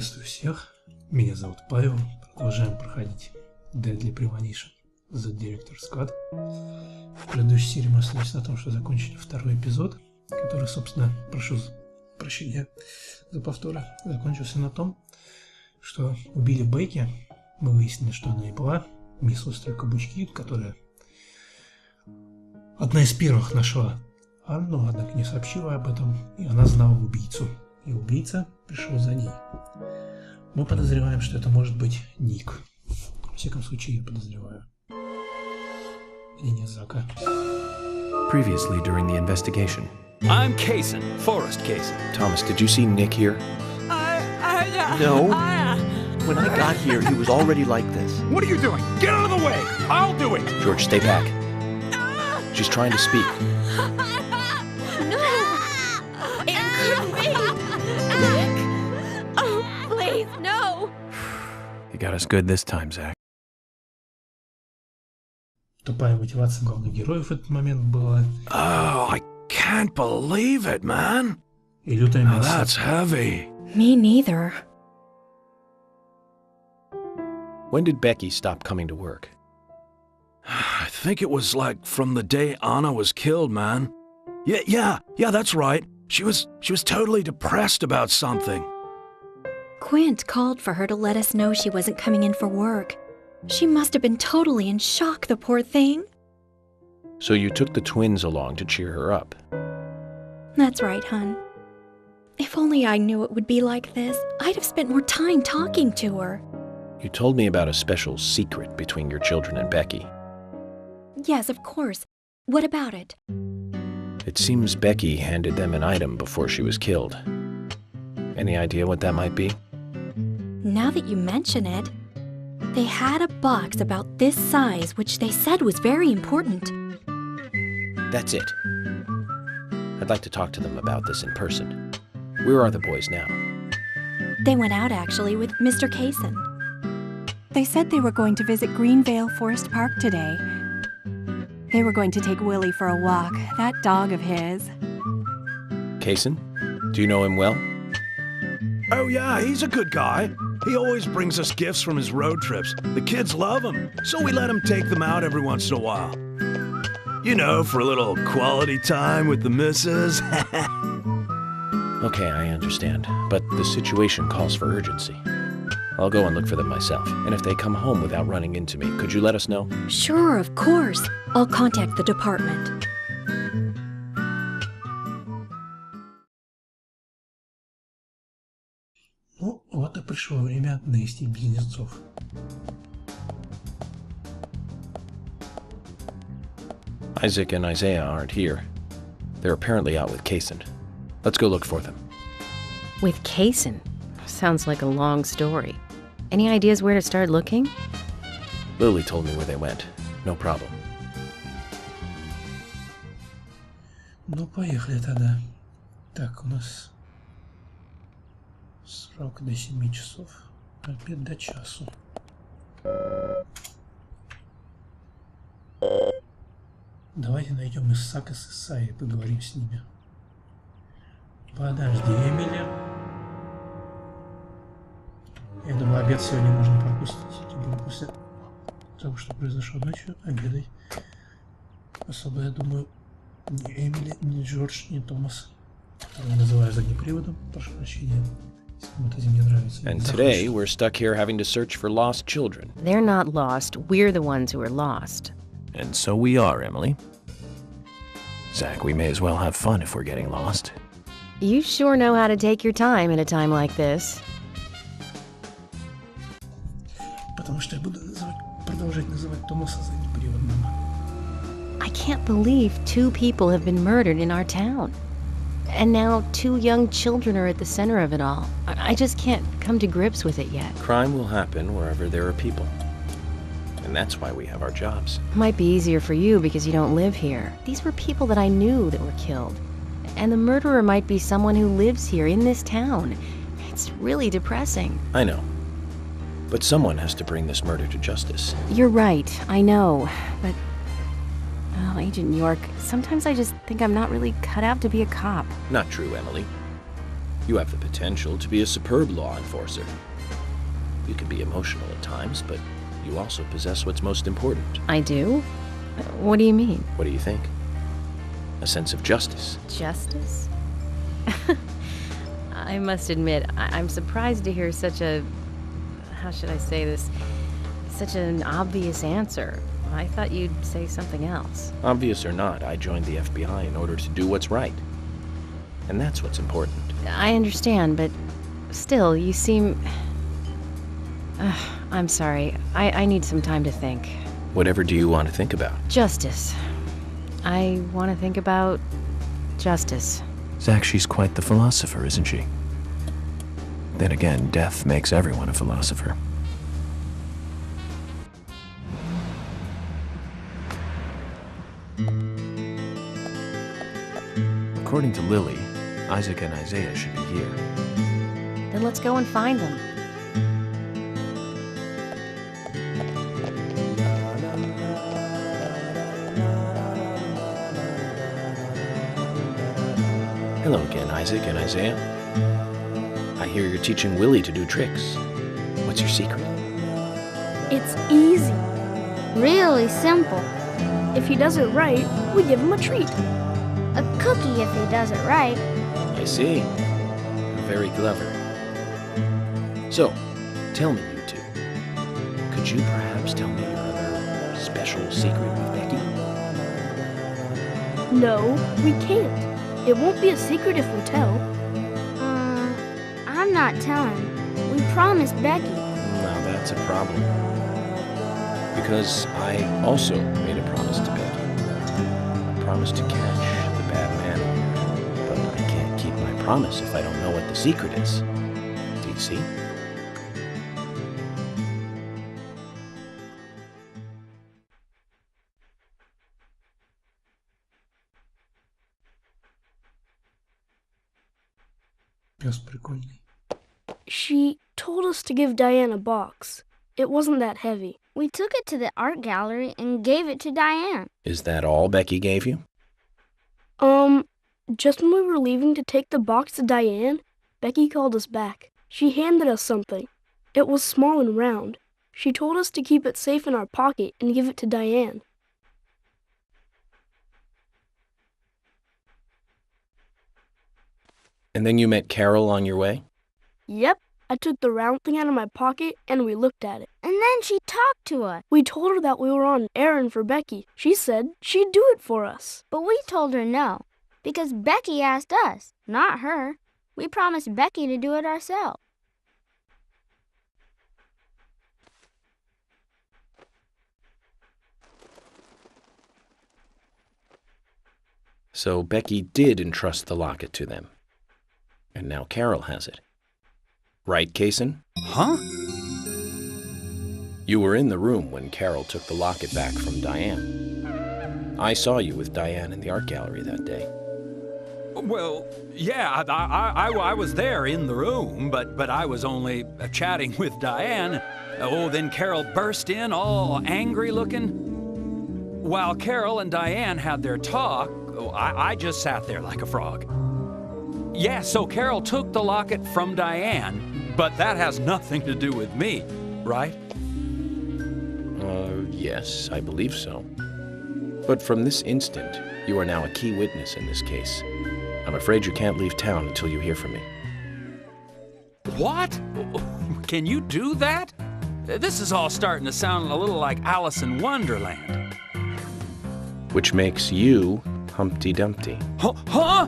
Приветствую всех, меня зовут Павел, продолжаем проходить Deadly Premonition The Director's Cut. В предыдущей серии мы остановились на том, что закончили второй эпизод, который, собственно, прошу прощения за повторы, закончился на том, что убили Бекки. Мы выяснили, что она и была мисс Острые Каблучки, которая одна из первых нашла Анну, однако не сообщила об этом, и она знала убийцу. И убийца пришел за ней. Мы подозреваем, что это может быть Ник. Во всяком случае, я подозреваю. И не Зака. Previously during the investigation. I'm Kaysen, Forrest Kaysen. Thomas, did you see Nick here? No. When I got here, he was already like this. What are you doing? Get out of the way! I'll do it! George, stay back. She's trying to speak. No! It couldn't be! Nick! Oh, please, no! You got us good this time, Zach. Тупая мотивация главных героев в этот момент была. Oh, I can't believe it, man! И лютая Now мясо. that's heavy. Me neither. When did Becky stop coming to work? I think it was like from the day Anna was killed, man. Yeah, that's right. She was totally depressed about something. Quint called for her to let us know she wasn't coming in for work. She must have been totally in shock, the poor thing. So you took the twins along to cheer her up. That's right, hun. If only I knew it would be like this, I'd have spent more time talking to her. You told me about a special secret between your children and Becky. Yes, of course. What about it? It seems Becky handed them an item before she was killed. Any idea what that might be? Now that you mention it, they had a box about this size which they said was very important. That's it. I'd like to talk to them about this in person. Where are the boys now? They went out actually with Mr. Kaysen. They said they were going to visit Greenvale Forest Park today. They were going to take Willie for a walk, that dog of his. Kaysen? Do you know him well? Oh yeah, he's a good guy. He always brings us gifts from his road trips. The kids love him, so we let him take them out every once in a while. You know, for a little quality time with the missus. Okay, I understand, but the situation calls for urgency. I'll go and look for them myself, and if they come home without running into me, could you let us know? Sure, of course. I'll contact the department. Ну, вот и пришло время навестить близнецов. Isaac and Isaiah aren't here. They're apparently out with Kaysen. Let's go look for them. With Kaysen? Sounds like a long story. Any ideas where to start looking? Lily told me where they went. No problem. Ну, поехали тогда. Так, у нас срок до 7 часов, обед до часу. Давайте найдем Исаака с Исаей и поговорим с ними. Подожди, Эмили. Я думаю, обед сегодня можно пропустить, тем более после того, что произошло ночью, обедать. Особо, я думаю, ни Эмили, ни Джордж, ни Томас, которого я называю задним приводом, прошу прощения, если кому-то этим не нравится. And today, we're stuck here having to search for lost children. They're not lost. We're the ones who are lost. And so we are, Emily. Zach, we may as well have fun if we're getting lost. You sure know how to take your time at a time like this. Потому что я буду продолжать называть Томаса заднеприводным. I can't believe 2 people have been murdered in our town. And now 2 young children are at the center of it all. I just can't come to grips with it yet. Crime will happen wherever there are people. And that's why we have our jobs. Might be easier for you because you don't live here. These were people that I knew that were killed. And the murderer might be someone who lives here in this town. It's really depressing. I know. But someone has to bring this murder to justice. You're right, I know. But, oh, Agent York, sometimes I just think I'm not really cut out to be a cop. Not true, Emily. You have the potential to be a superb law enforcer. You can be emotional at times, but you also possess what's most important. I do? What do you mean? What do you think? A sense of justice. Justice? I must admit, I'm surprised to hear such a... how should I say this? Such an obvious answer. I thought you'd say something else. Obvious or not, I joined the FBI in order to do what's right. And that's what's important. I understand, but still, you seem... I'm sorry. I need some time to think. Whatever do you want to think about? Justice. I want to think about justice. Zach, she's quite the philosopher, isn't she? Then again, death makes everyone a philosopher. According to Lily, Isaac and Isaiah should be here. Then let's go and find them. Hello again, Isaac and Isaiah. I hear you're teaching Willie to do tricks. What's your secret? It's easy. Really simple. If he does it right, we give him a treat. A cookie if he does it right. I see. Very clever. So, tell me, you two. Could you perhaps tell me your other special secret with Becky? No, we can't. It won't be a secret if we tell. I'm not telling. We promised Becky. Now that's a problem. Because I also made a promise to Becky. I promised to catch the bad man, but I can't keep my promise if I don't know what the secret is. Do you see? Пес прикольный. She told us to give Diane a box. It wasn't that heavy. We took it to the art gallery and gave it to Diane. Is that all Becky gave you? Just when we were leaving to take the box to Diane, Becky called us back. She handed us something. It was small and round. She told us to keep it safe in our pocket and give it to Diane. And then you met Carol on your way? Yep. I took the round thing out of my pocket and we looked at it. And then she talked to us. We told her that we were on an errand for Becky. She said she'd do it for us. But we told her no, because Becky asked us, not her. We promised Becky to do it ourselves. So Becky did entrust the locket to them. And now Carol has it. Right, Kaysen? Huh? You were in the room when Carol took the locket back from Diane. I saw you with Diane in the art gallery that day. Well, yeah, I was there in the room, but I was only chatting with Diane. Oh, then Carol burst in, all angry looking. While Carol and Diane had their talk, I just sat there like a frog. Yeah, so Carol took the locket from Diane, but that has nothing to do with me, right? Yes, I believe so. But from this instant, you are now a key witness in this case. I'm afraid you can't leave town until you hear from me. What? Can you do that? This is all starting to sound a little like Alice in Wonderland. Which makes you Humpty Dumpty. Huh?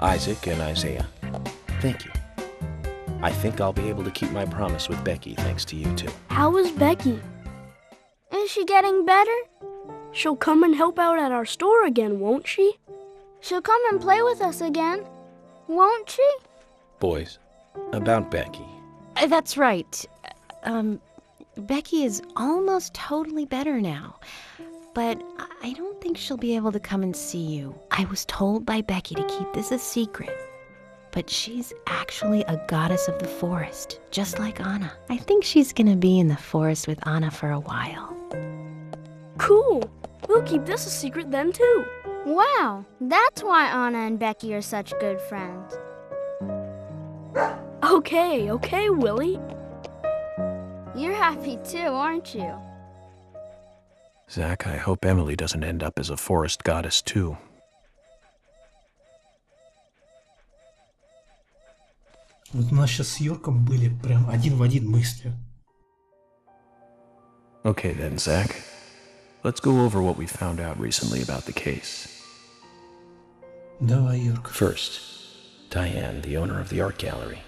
Isaac and Isaiah, thank you. I think I'll be able to keep my promise with Becky thanks to you two. How is Becky? Is she getting better? She'll come and help out at our store again, won't she? She'll come and play with us again, won't she? Boys, about Becky. That's right. Becky is almost totally better now. But I don't think she'll be able to come and see you. I was told by Becky to keep this a secret. But she's actually a goddess of the forest, just like Anna. I think she's gonna be in the forest with Anna for a while. Cool. We'll keep this a secret then, too. Wow, that's why Anna and Becky are such good friends. Okay, Willie. You're happy too, aren't you? Zach, I hope Emily doesn't end up as a forest goddess too. Вот у нас сейчас с Йорком были прям один в один мысли. Okay then, Zach. Let's go over what we found out recently about the case. Давай, Йорк. First, Diane, the owner of the art gallery.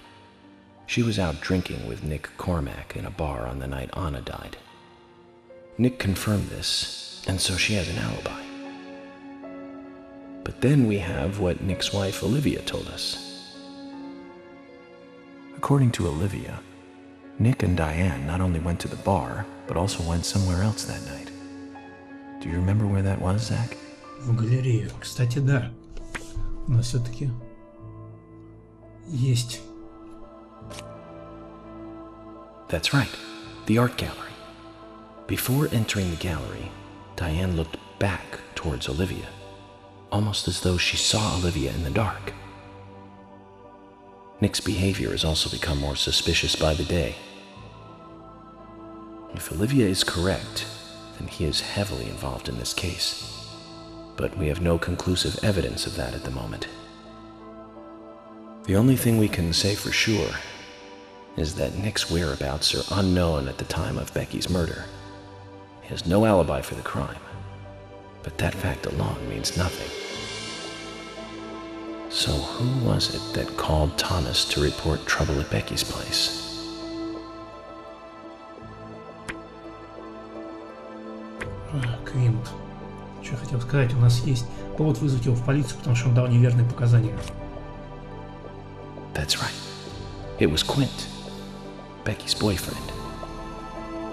She was out drinking with Nick Cormack in a bar on the night Anna died. Nick confirmed this, and so she has an alibi. But then we have what Nick's wife Olivia told us. According to Olivia, Nick and Diane not only went to the bar, but also went somewhere else that night. Do you remember where that was, Zach? В галерею. Кстати, да. У нас все-таки есть. That's right, the art gallery. Before entering the gallery, Diane looked back towards Olivia, almost as though she saw Olivia in the dark. Nick's behavior has also become more suspicious by the day. If Olivia is correct, then he is heavily involved in this case. But we have no conclusive evidence of that at the moment. The only thing we can say for sure is that Nick's whereabouts are unknown at the time of Becky's murder. He has no alibi for the crime, but that fact alone means nothing. So who was it that called Thomas to report trouble at Becky's place? Квинт. Что я хотел сказать, у нас есть повод вызвать его в полицию, потому что он дал неверные показания. That's right. It was Quint, Becky's boyfriend.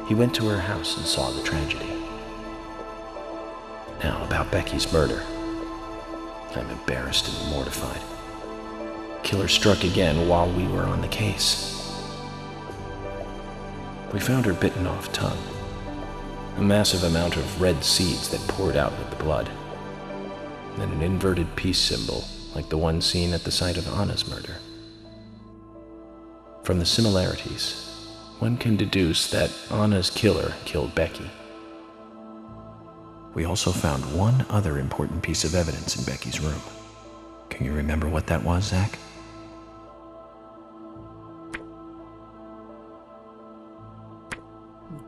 He went to her house and saw the tragedy. Now, about Becky's murder. I'm embarrassed and mortified. Killer struck again while we were on the case. We found her bitten off tongue. A massive amount of red seeds that poured out with the blood. And an inverted peace symbol, like the one seen at the site of Anna's murder. From the similarities, one can deduce that Anna's killer killed Becky. We also found one other important piece of evidence in Becky's room. Can you remember what that was, Zach?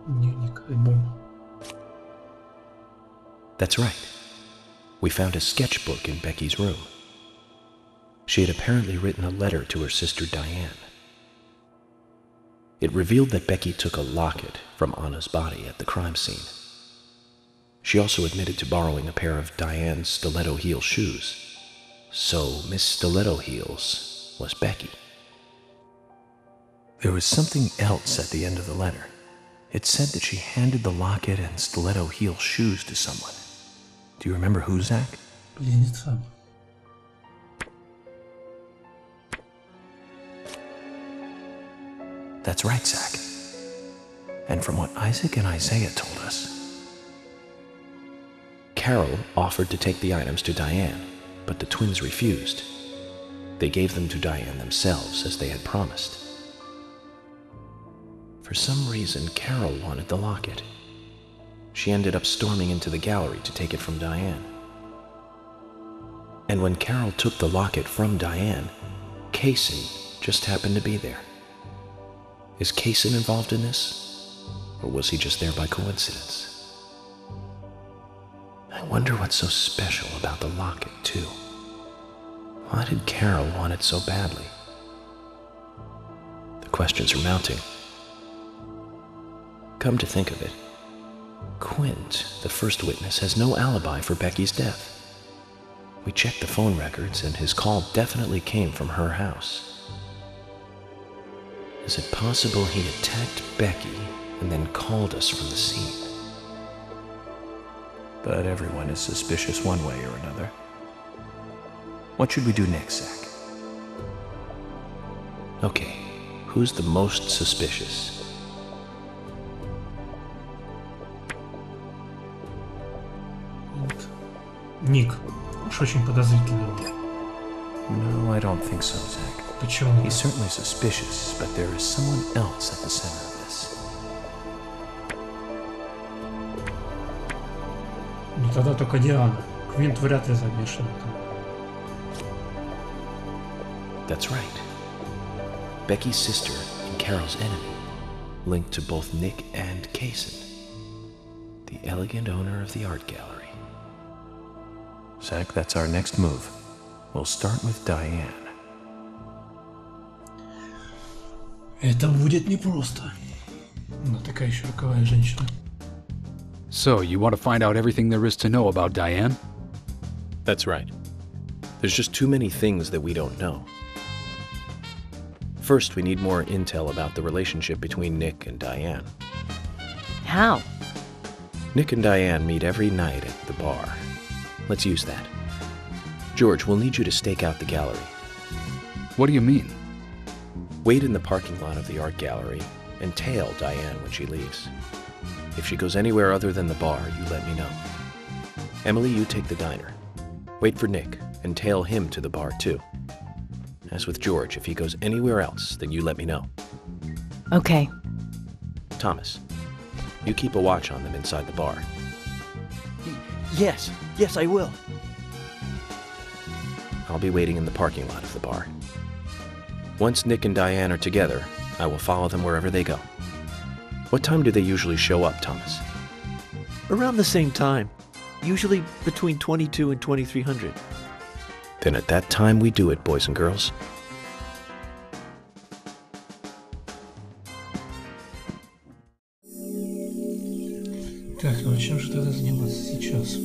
Дневник, альбом. That's right. We found a sketchbook in Becky's room. She had apparently written a letter to her sister Diane. It revealed that Becky took a locket from Anna's body at the crime scene. She also admitted to borrowing a pair of Diane's stiletto heel shoes. So Miss Stiletto Heels was Becky. There was something else at the end of the letter. It said that she handed the locket and stiletto heel shoes to someone. Do you remember who, Zach? Близнеца. That's right, Zach. And from what Isaac and Isaiah told us, Carol offered to take the items to Diane, but the twins refused. They gave them to Diane themselves, as they had promised. For some reason, Carol wanted the locket. She ended up storming into the gallery to take it from Diane. And when Carol took the locket from Diane, Kaysen just happened to be there. Is Kaysen involved in this? Or was he just there by coincidence? I wonder what's so special about the locket, too. Why did Carol want it so badly? The questions are mounting. Come to think of it, Quint, the first witness, has no alibi for Becky's death. We checked the phone records, and his call definitely came from her house. Is it possible he attacked Becky and then called us from the scene? but everyone is suspicious one way or another. What should we do next, Zach? Okay, who's the most suspicious? Ник. Уж очень подозрительный он. No, I don't think so, Zach. Почему? He's certainly suspicious, but there is someone else at the center of this. Ну тогда только Диана. Квинт вряд ли замешан. That's right. Becky's sister and Carol's enemy, linked to both Nick and Kaysen, the elegant owner of the art gallery. Zach, that's our next move. We'll start with Diane. Это будет непросто. Она такая еще роковая женщина. So, you want to find out everything there is to know about Diane? That's right. There's just too many things that we don't know. First, we need more intel about the relationship between Nick and Diane. How? Nick and Diane meet every night at the bar. Let's use that. George, we'll need you to stake out the gallery. What do you mean? Wait in the parking lot of the art gallery and tail Diane when she leaves. If she goes anywhere other than the bar, you let me know. Emily, you take the diner. Wait for Nick and tail him to the bar too. As with George, if he goes anywhere else, then you let me know. Okay. Thomas, you keep a watch on them inside the bar. Yes, I will. I'll be waiting in the parking lot of the bar. Once Nick and Diane are together, I will follow them wherever they go. What time do they usually show up, Thomas? Around the same time. Usually between 22 and 2300. Then at that time we do it, boys and girls. Так, ну а чем же тогда заниматься сейчас?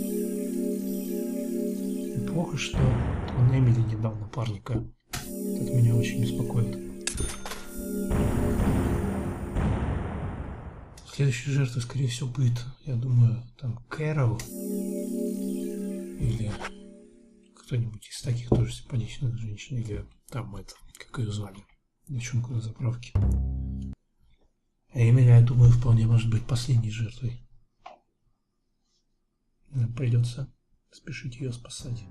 Плохо, что он Эмили не дал напарника. Это меня очень беспокоит. Следующей жертвой, скорее всего, будет, я думаю, там Кэрол. Или кто-нибудь из таких тоже симпатичных женщин. Или там это, как ее звали, девчонку на заправке. А Эмили, я думаю, вполне может быть последней жертвой. Нам придется спешить ее спасать.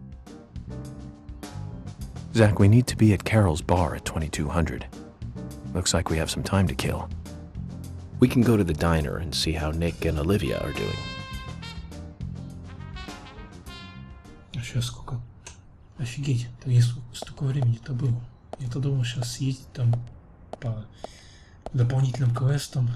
Zach, we need to be at Carol's bar at 2200. Looks like we have some time to kill. We can go to the diner and see how Nick and Olivia are doing. А сейчас сколько? Офигеть, да я столько времени-то было. Я-то думал сейчас съездить там по дополнительным квестам.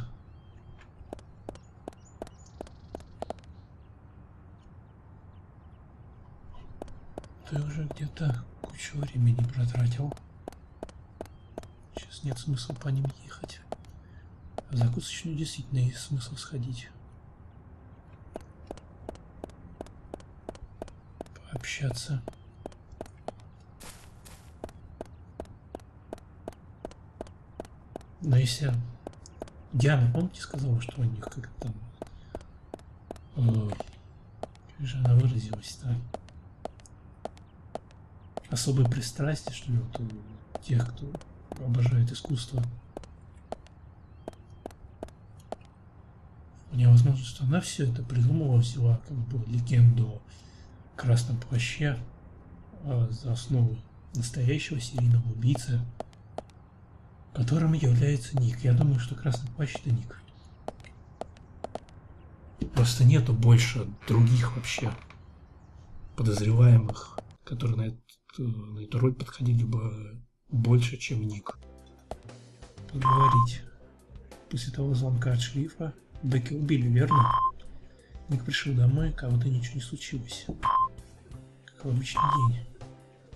Ты уже где-то кучу времени протратил. Сейчас нет смысла по ним ехать. В закусочную действительно есть смысл сходить. Пообщаться. Но если... Диана, помните, сказала, что у них как там... Как же она выразилась-то? Особое пристрастие, что ли, вот у тех, кто обожает искусство. Вполне возможно, что она все это придумала, взяла как бы легенду о красном плаще за основу настоящего серийного убийцы, которым является Ник. Я думаю, что красный плащ это Ник. Просто нету больше других вообще подозреваемых, которые на эту роль подходили бы больше, чем Ник. Поговорить. После того звонка от шерифа Бекки убили, верно? Ник пришел домой, кого-то ничего не случилось. Как в обычный день.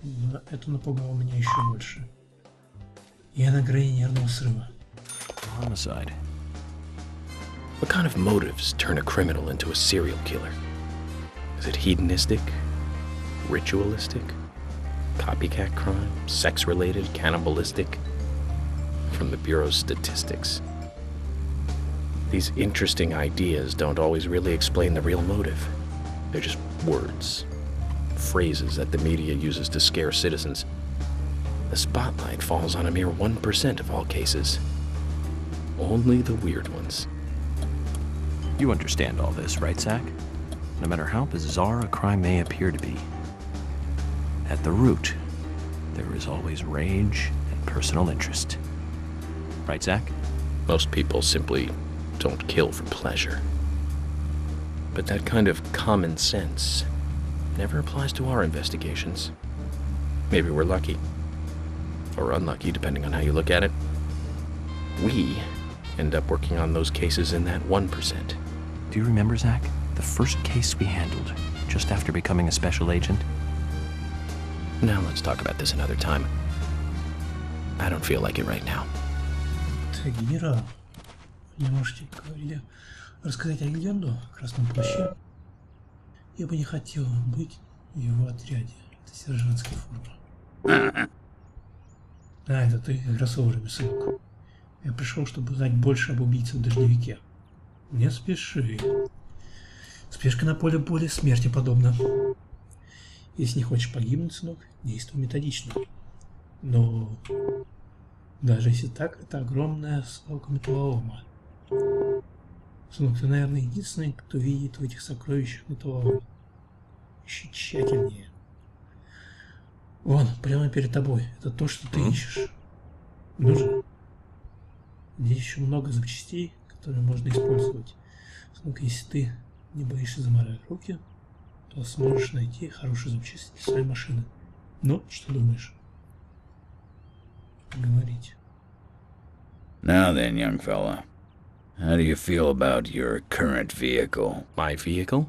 Но это напугало меня еще больше. Я на грани нервного срыва. Homicide. What kind of motives turn a criminal into a serial killer? Is it hedonistic? Ritualistic? Copycat crime? Sex-related? Cannibalistic? From the Bureau's statistics. These interesting ideas don't always really explain the real motive. They're just words, phrases that the media uses to scare citizens. The spotlight falls on a mere 1% of all cases. Only the weird ones. You understand all this, right, Zach? no matter how bizarre a crime may appear to be, at the root, there is always rage and personal interest. Right, Zach? Most people simply don't kill for pleasure. But that kind of common sense never applies to our investigations. Maybe we're lucky. Or unlucky, depending on how you look at it. We end up working on those cases in that 1%. Do you remember, Zach, the first case we handled just after becoming a special agent? Now let's talk about this another time. I don't feel like it right now. Так, генерал, не можете рассказать легенду о Красном Плаще? Я бы не хотел быть в его отряде. Это сержантская форма. Это ты, кроссоверами, сынок. Я пришел, чтобы узнать больше об убийце в дождевике. Не спеши. Спешка на поле боя смерти подобна. Если не хочешь погибнуть, сынок, действуй методично. Но даже если так, это огромная свалка металлолома. Сынок, ты, наверное, единственный, кто видит в этих сокровищах металлолом. Ищи тщательнее. Вон, прямо перед тобой. Это то, что ты ищешь. Ну же. Здесь еще много запчастей, которые можно использовать. Сынок, если ты не боишься заморать руки, то сможешь найти хорошие запчасти для своей машины. Ну, что думаешь? Говорить. Now then, young fella, how do you feel about your current vehicle? My vehicle?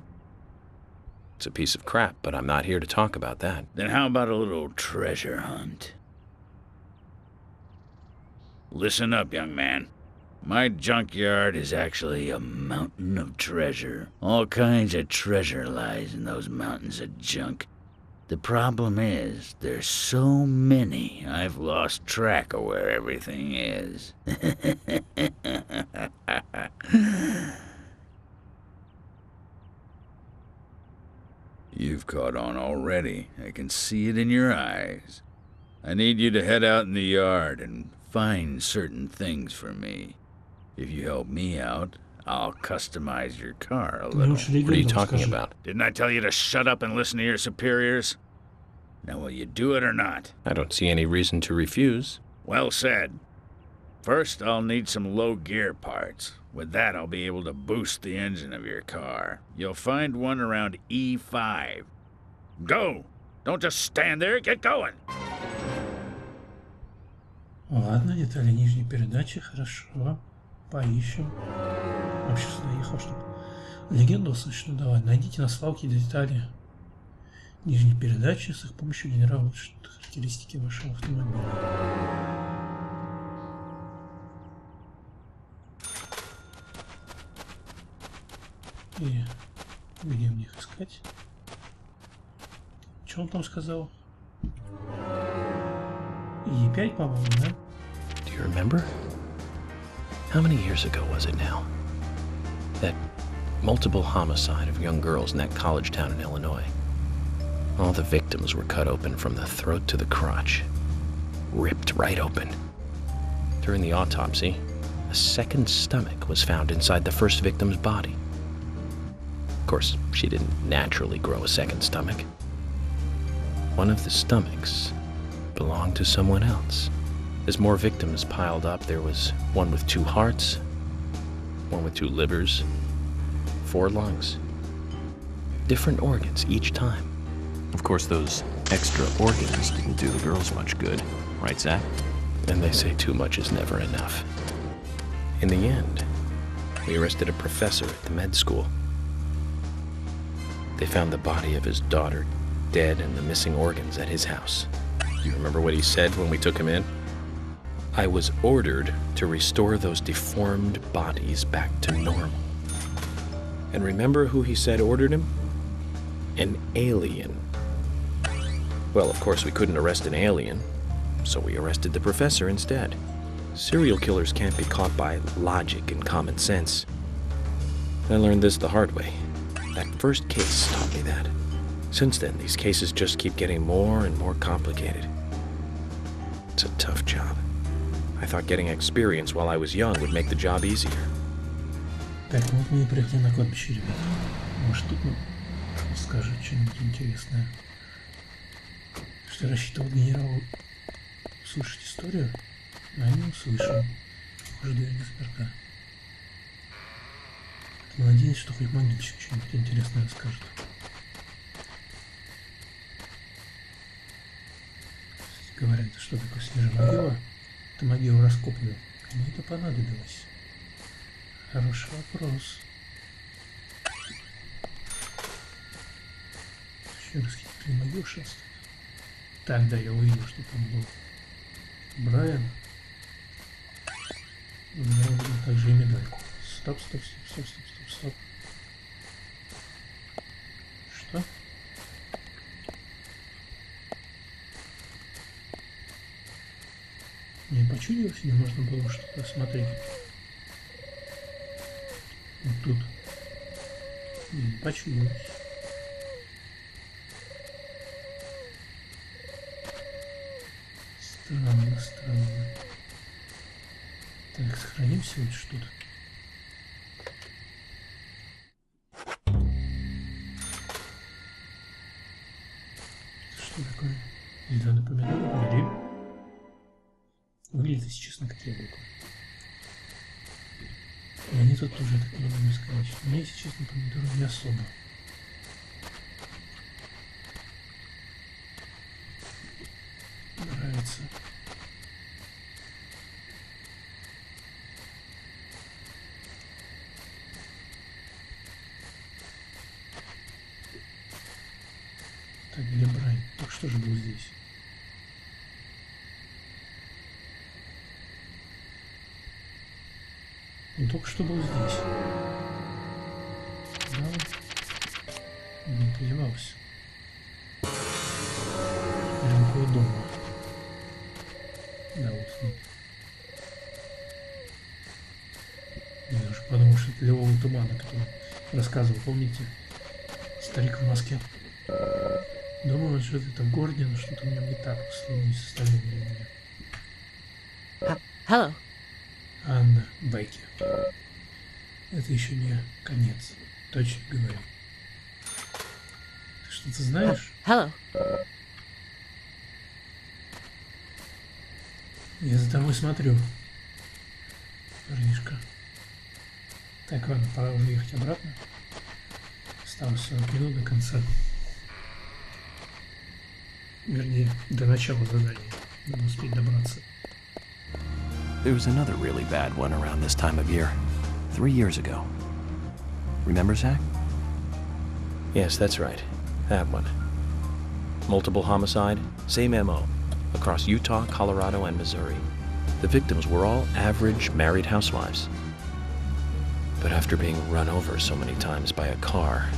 It's a piece of crap, but I'm not here to talk about that. Then how about a little treasure hunt? Listen up, young man. My junkyard is actually a mountain of treasure. All kinds of treasure lies in those mountains of junk. The problem is, there's so many, I've lost track of where everything is. You've caught on already. I can see it in your eyes. I need you to head out in the yard and find certain things for me. If you help me out, I'll customize your car a little. What are you talking about? Didn't I tell you to shut up and listen to your superiors? Now, will you do it or not? I don't see any reason to refuse. Well said. First, I'll need some low gear parts. With that, I'll be able to boost the engine of your car. You'll find one around E5. Go! Don't just stand there, get going! Ладно, детали нижней передачи, хорошо. Поищем. Вообще сюда ехал, чтобы легенду услышать. Ну давай, найдите на свалке детали нижней передачи, с их помощью генералов характеристики вашего автомобиля. И где мне их искать? Что он там сказал? E5, по-моему, да? Do you remember? How many years ago was it now? That multiple homicide of young girls in that college town in Illinois. All the victims were cut open from the throat to the crotch. Ripped right open. During the autopsy, a second stomach was found inside the first victim's body. Of course, she didn't naturally grow a second stomach. One of the stomachs belonged to someone else. As more victims piled up, there was one with 2 hearts, one with 2 livers, 4 lungs. Different organs each time. Of course, those extra organs didn't do the girls much good, right, Zach? And they say too much is never enough. In the end, we arrested a professor at the med school. They found the body of his daughter dead and the missing organs at his house. You remember what he said when we took him in? I was ordered to restore those deformed bodies back to normal. And remember who he said ordered him? An alien. Well, of course, we couldn't arrest an alien, so we arrested the professor instead. Serial killers can't be caught by logic and common sense. I learned this the hard way. That first case taught me that. Since then, these cases just keep getting more and more complicated. It's a tough job. I thought getting experience while I was young would make the job easier. Так, вот мне прийти на кладбище, ребята. Может, тут скажет что-нибудь интересное. Что я рассчитывал генералу услышать историю, а я не услышал. Жду я не сперка. Надеюсь, что хоть могильщик что-нибудь интересное скажет. Говорят, что такое свежая могила? Это могила раскопанная. Кому это понадобилось? Хороший вопрос. Еще раз какие-то могил шастают. Так, да, я увидел, что там был Брайан. У меня увидел также и медальку. Стоп. Что? Мне почудилось, не можно было что-то осмотреть. Вот тут. Не почудилось. Странно. Так, сохранимся вот что-то. Что такое? Зеленый помидор? Гриб? Выглядит, если честно, как яблоко. И они тут тоже так много бесконечно. Мне, если честно, помидоры не особо. Нравится. Так, где Брайан? Так что же был здесь? Он только что был здесь. Да, он не подевался. Прямо около дома. Да, вот он. Я уже подумал, что это лиловый туман, о котором рассказывал, помните? Старик в маске. Думаю, что это в городе, но что-то у него не так по сравнению с остальными людьми. Hello. Анна Бекки. Это еще не конец. Точно говорю. Ты что-то знаешь? Hello. Я за тобой смотрю. Парнишка. Так, ладно, пора уже ехать обратно. Осталось 40 минут до конца. Вернее, до начала задания. Надо успеть добраться. There was another really bad one around this time of year. 3 years ago. Remember, Zach? Yes, that's right. That one. Multiple homicide, same MO, across Utah, Colorado, and Missouri. The victims were all average married housewives. But after being run over so many times by a car,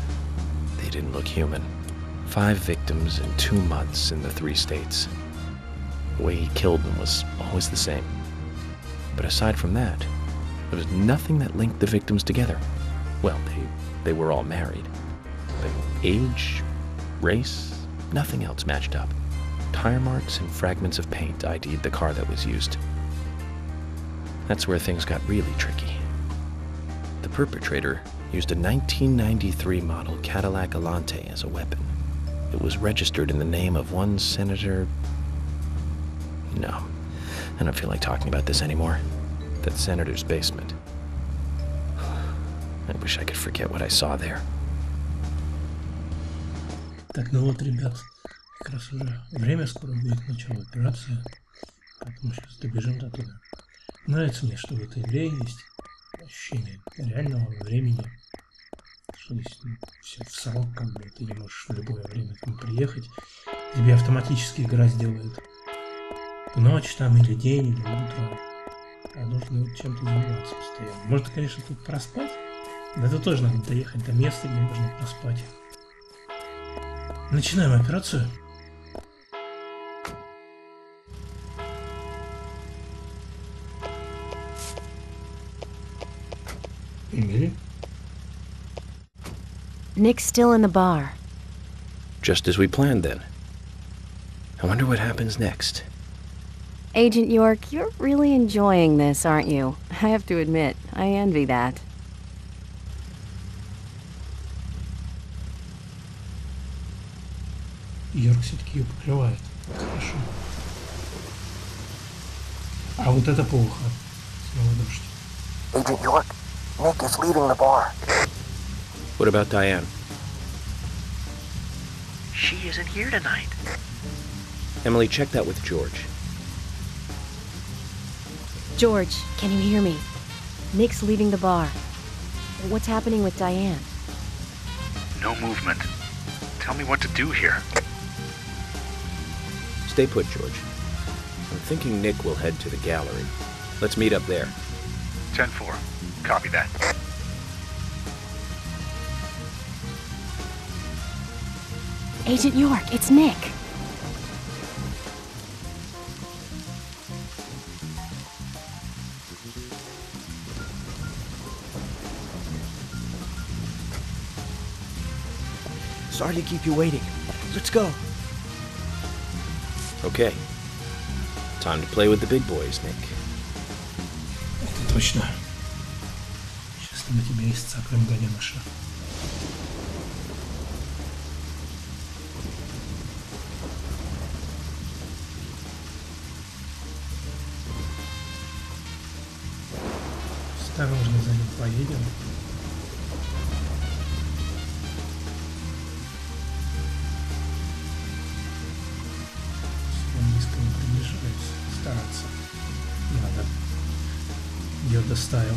they didn't look human. 5 victims in 2 months in the 3 states. The way he killed them was always the same. But aside from that, there was nothing that linked the victims together. Well, they were all married. But age, race, nothing else matched up. Tire marks and fragments of paint ID'd the car that was used. That's where things got really tricky. The perpetrator used a 1993 model Cadillac Alante as a weapon. It was registered in the name of one Senator... No, I don't feel like talking about this anymore. That senator's basement. I wish I could forget what I saw there. Так, ну вот, ребят, как раз уже время скоро будет начало операции, поэтому сейчас добежим до туда. Нравится мне, что в этой игре есть ощущение реального времени, что есть все в срок, как бы ты не можешь в любое время к нему приехать, тебе автоматически игра сделает ночь там или день или утро, а нужно вот чем-то заниматься постоянно. Можно, конечно, тут проспать, но это тоже надо доехать до места, где можно проспать. Начинаем операцию. Эмили? Nick's still in the bar. Just as we planned then. I wonder what happens next. Agent York, you're really enjoying this, aren't you? I have to admit, I envy that. Йорк все-таки ее покрывает. Хорошо. А вот это плохо. Снова дождь. Agent York, Nick is leaving the bar. What about Diane? She isn't here tonight. Emily, check that with George. George, can you hear me? Nick's leaving the bar. What's happening with Diane? No movement. Tell me what to do here. Stay put, George. I'm thinking Nick will head to the gallery. Let's meet up there. 10-4. Copy that. Agent York, it's Nick. Sorry to keep you waiting. Let's go. Okay. Time to play with the big boys, Nick. Это точно. Сейчас мы тебя исцапаем, гаденыша. Осторожно за ним поедем. Близко не приближаюсь. Стараться надо. Йода стайл.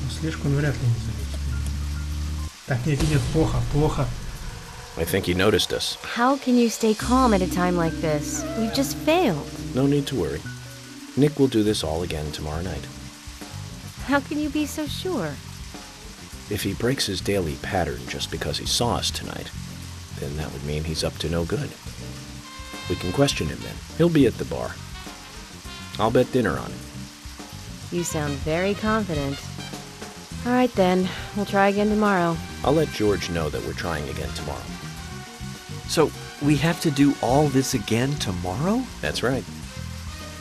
Но слежку он вряд ли не заметит. Так, нет, плохо, плохо. I think he noticed us. How can you stay calm at a time like this? We've just failed. No need to worry. Nick will do this all again tomorrow night. How can you be so sure? If he breaks his daily pattern just because he saw us tonight, then that would mean he's up to no good. We can question him then. He'll be at the bar. I'll bet dinner on him. You sound very confident. All right then, we'll try again tomorrow. I'll let George know that we're trying again tomorrow. So, we have to do all this again tomorrow? That's right.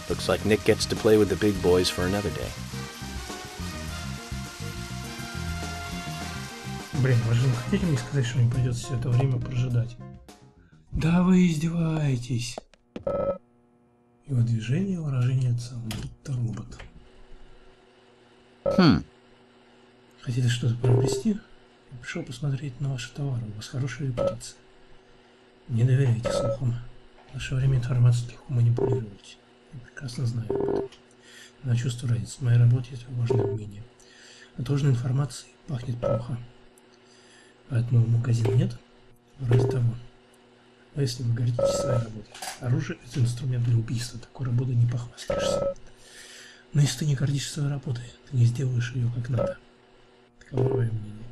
Looks like Nick gets to play with the big boys for another day. Блин, вы же не хотите мне сказать, что мне придется все это время прожидать? Да вы издеваетесь. Его движение, выражение лица, будто робот. Хотите что-то приобрести? Я пришел посмотреть на ваши товары. У вас хорошая репутация. Не доверяйте слухам. В наше время информацию легко манипулировать. Я прекрасно знаю об этом. Но чувство разницы. В моей работе это важное умение. От ложной информации пахнет плохо. Поэтому магазина нет? Вроде того. А если вы гордитесь своей работой? Оружие – это инструмент для убийства. Такой работой не похвастаешься. Но если ты не гордишься своей работой, ты не сделаешь ее как надо. Таково мое мнение.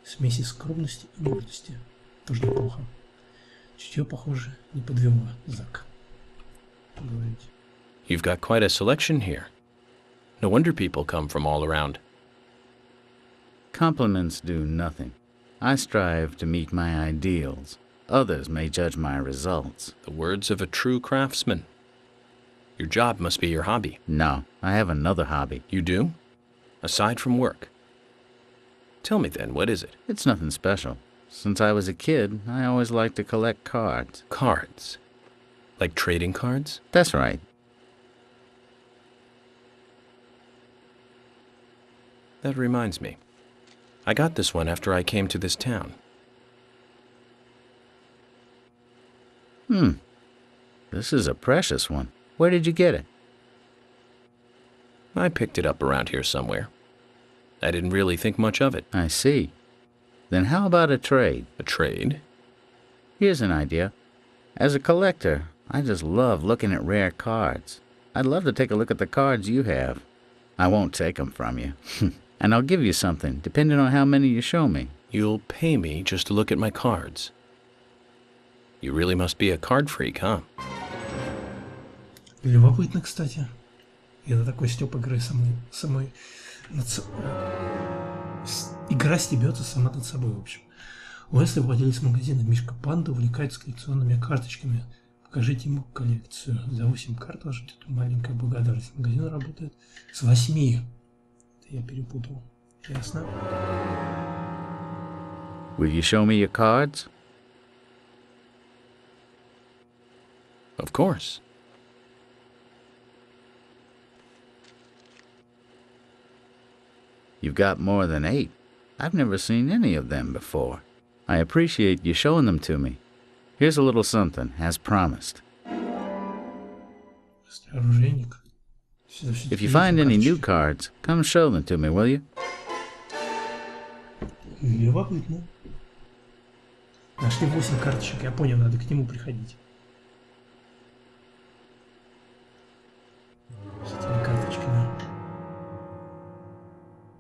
Смеси скромности и гордости тоже неплохо. Чутье, похоже, не подвело Зак. Поговорить. You've got quite a selection here. No wonder people come from all around. Compliments do nothing. I strive to meet my ideals. Others may judge my results. The words of a true craftsman. Your job must be your hobby. No, I have another hobby. You do? Aside from work? Tell me then, what is it? It's nothing special. Since I was a kid, I always liked to collect cards. Cards? Like trading cards? That's right. That reminds me. I got this one after I came to this town. This is a precious one. Where did you get it? I picked it up around here somewhere. I didn't really think much of it. I see. Then how about a trade? A trade? Here's an idea. As a collector, I just love looking at rare cards. I'd love to take a look at the cards you have. I won't take them from you. And I'll give you something, depending on how many you show me. You'll pay me just to look at my cards. You really must be a card freak, huh? Любопытно, кстати. Это такой стёб игры самой игра стебется сама над собой, в общем. Уэсли, владелец магазина Мишка Панда, увлекается коллекционными карточками, в Покажите ему коллекцию. За 8 карт вас ждет маленькая благодарность. Магазин работает с 8. Это я перепутал. Ясно? Will you show me your cards? Of course. You've got more than 8. I've never seen any of them before. I appreciate you showing them to me. Here's a little something, as promised. Оружейник. If you find any new cards, come show them to me, will you? Любопытно. Нашли 8 карточек, я понял, надо к нему приходить. С этими карточками.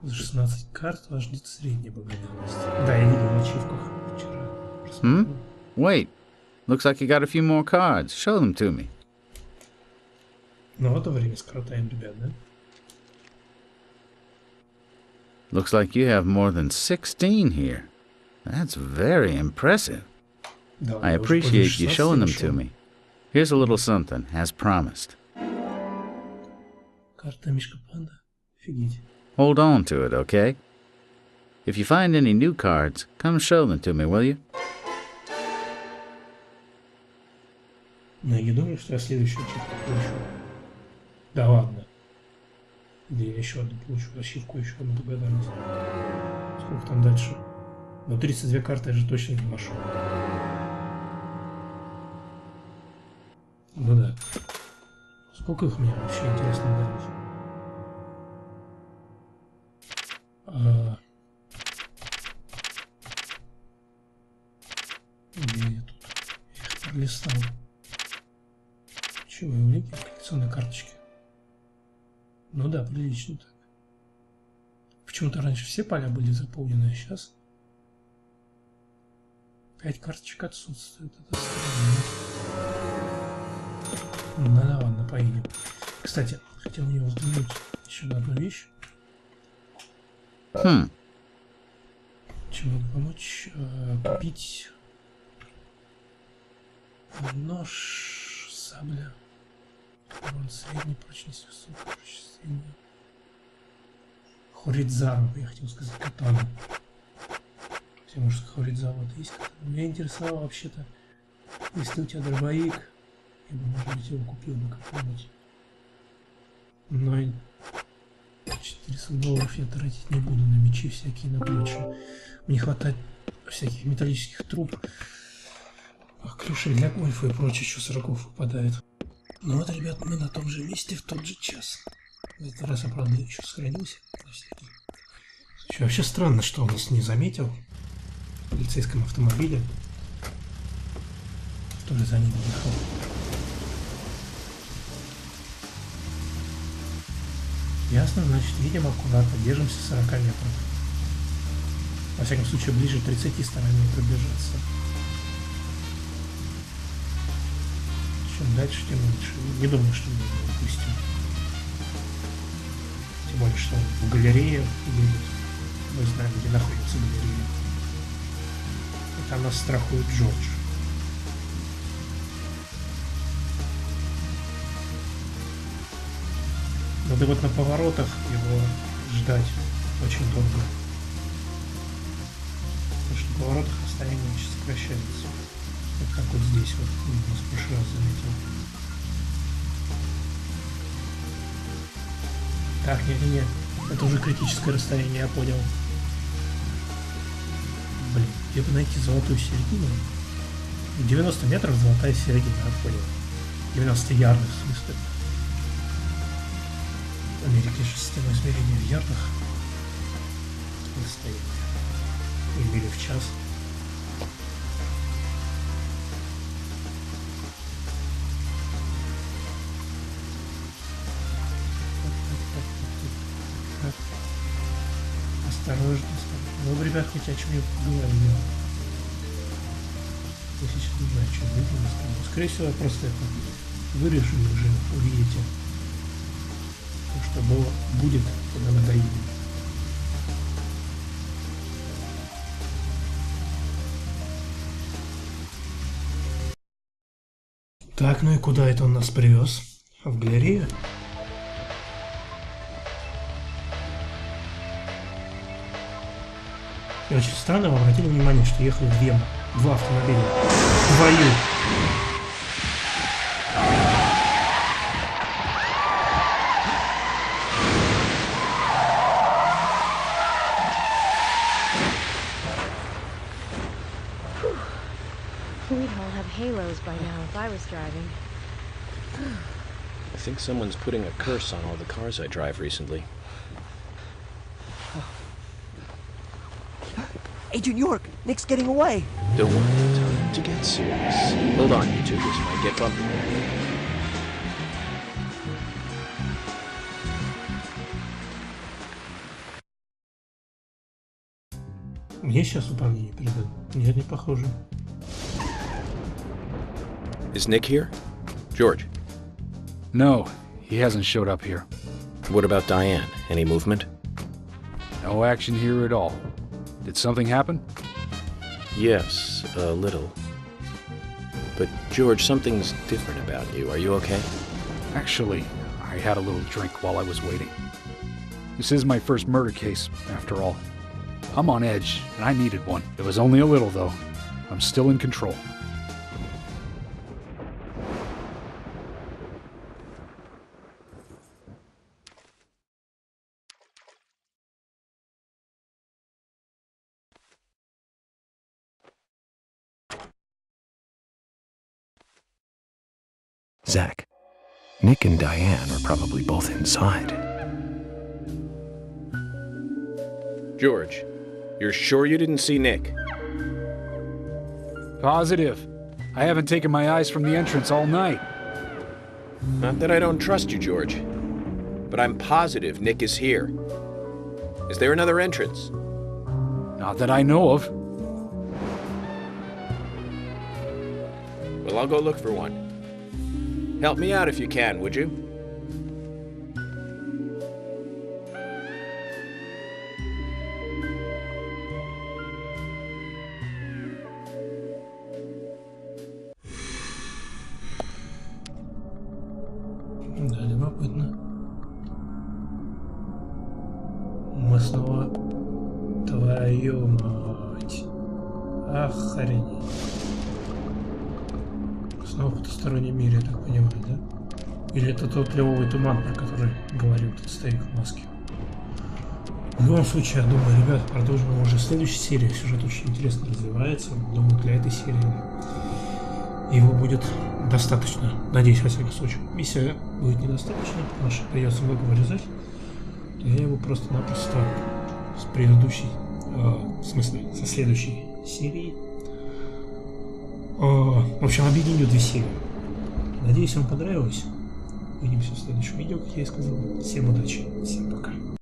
За 16 карт вас ждет средняя благодарность. Да, я видел в ачивках вчера. Wait. Looks like you got a few more cards. Show them to me. Ну, это время скоротаем, ребят, да? Looks like you have more than 16 here. That's very impressive. I appreciate you showing them to me. Here's a little something, as promised. Карта Мишка Панда. Офигеть. Hold on to it, okay? If you find any new cards, come show them to me, will you? Но я не думаю, что я следующую ачивку получу. Да ладно. Или я еще одну получу ачивку, еще одну благодарность. Сколько там дальше? Но 32 карты я же точно не вошел. Ну да. Сколько их мне вообще интересно дать? Где я тут? Я их пролистал. Чего, улики в коллекционной карточке? Ну да, прилично так. Почему-то раньше все поля были заполнены, а сейчас 5 карточек отсутствует. Это странно. Ну да ладно, поедем. Кстати, хотел мне взглянуть еще на одну вещь. Чем могу помочь? Купить нож, сабля. Урон средней, прочность высокая, прочность средняя. Хоридзару, я хотел сказать, катану. Все, может, Хоридзару это есть катана. Меня интересовало вообще-то, если у тебя дробовик, я бы, может быть, его купил бы как-нибудь. Но $400 я тратить не буду на мечи всякие, на прочее. Мне хватает всяких металлических труб, клюшек для гольфа и прочее, что с рогов выпадает. Ну вот, ребят, мы на том же месте в тот же час. В этот раз я, правда, еще сохранился. Еще вообще странно, что он нас не заметил в полицейском автомобиле, который за ним ехал. Ясно, значит, едем аккуратно, держимся 40 метров. Во всяком случае, ближе к 30 стараемся приближаться. Чем дальше, тем лучше. Не думаю, что мы его упустим. Тем более, что в галерее едет. Мы знаем, где находится галерея. И там нас страхует Джордж. Надо вот на поворотах его ждать очень долго. Потому что на поворотах расстояние очень сокращается. Вот как вот здесь вот, видно, в прошлый раз заметил. Так, нет, это уже критическое расстояние, я понял. Блин, где бы найти золотую середину? 90 метров золотая середина, я понял. 90 ярдов, в смысле. В Америке же система измерения в ярдах. Расстояние. И мили в час. Осторожно, осторожно. Ну, ребят, хоть о чем я говорил. Я сейчас не знаю, что будет. Скорее всего, я просто это вырежу и уже увидите. То, что было, будет, когда мы доедем. Так, Так, ну и куда это он нас привез? В галерею? И очень странно, вы обратили внимание, что ехали два автомобиля. Твою! We'd all have halos by now if I was driving. I think someone's putting a curse on all the cars I drive recently. Agent York, Nick's getting away. Don't worry, time to get serious. Hold on, you two, this might get bumpy. Мне сейчас управление передали? Нет, не похоже. Is Nick here? George? No, he hasn't showed up here. What about Diane? Any movement? No action here at all. Did something happen? Yes, a little. But George, something's different about you. Are you okay? Actually, I had a little drink while I was waiting. This is my first murder case, after all. I'm on edge, and I needed one. It was only a little, though. I'm still in control. Zach, Nick and Diane are probably both inside. George, you're sure you didn't see Nick? Positive. I haven't taken my eyes from the entrance all night. Not that I don't trust you, George, but I'm positive Nick is here. Is there another entrance? Not that I know of. Well, I'll go look for one. Help me out if you can, would you? Да, любопытно. Мы снова... Твою мать. Охренеть. Снова в потустороннем мире, я так понимаю, да? Или это тот левовый туман, про который говорил тот старик в маске? В любом случае, я думаю, ребят, продолжим уже в следующей серии. Сюжет очень интересно развивается. Думаю, для этой серии его будет достаточно. Надеюсь, во всяком случае. Миссия будет недостаточно, потому что придется много вырезать. То я его просто-напросто с предыдущей, в смысле, со следующей серии. В общем, объединю две серии. Надеюсь, вам понравилось. Увидимся в следующем видео, как я и сказал. Всем удачи, всем пока.